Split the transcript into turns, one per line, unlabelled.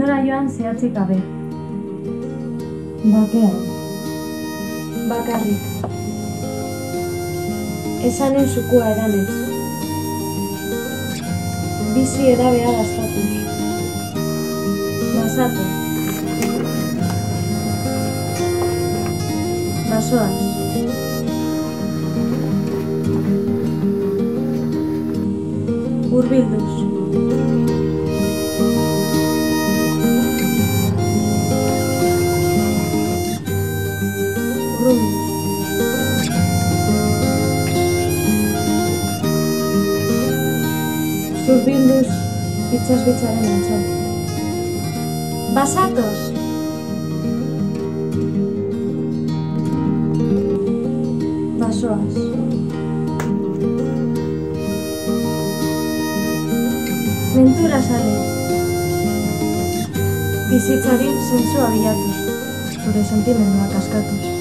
Nora joan zehatzik gabe.
Bakean.
Bakarrik. Esanen zukua eranez. Bizi edabea gaztatuz. Lasatuz. Basoaz. Hurbilduz. Urrunduz. Zurbilduz itsasbitzaren antxon. Basatoz. Basoaz. Mentura sale. Bizitzari zentzua bilatuz, zure sentimenduak askatuz.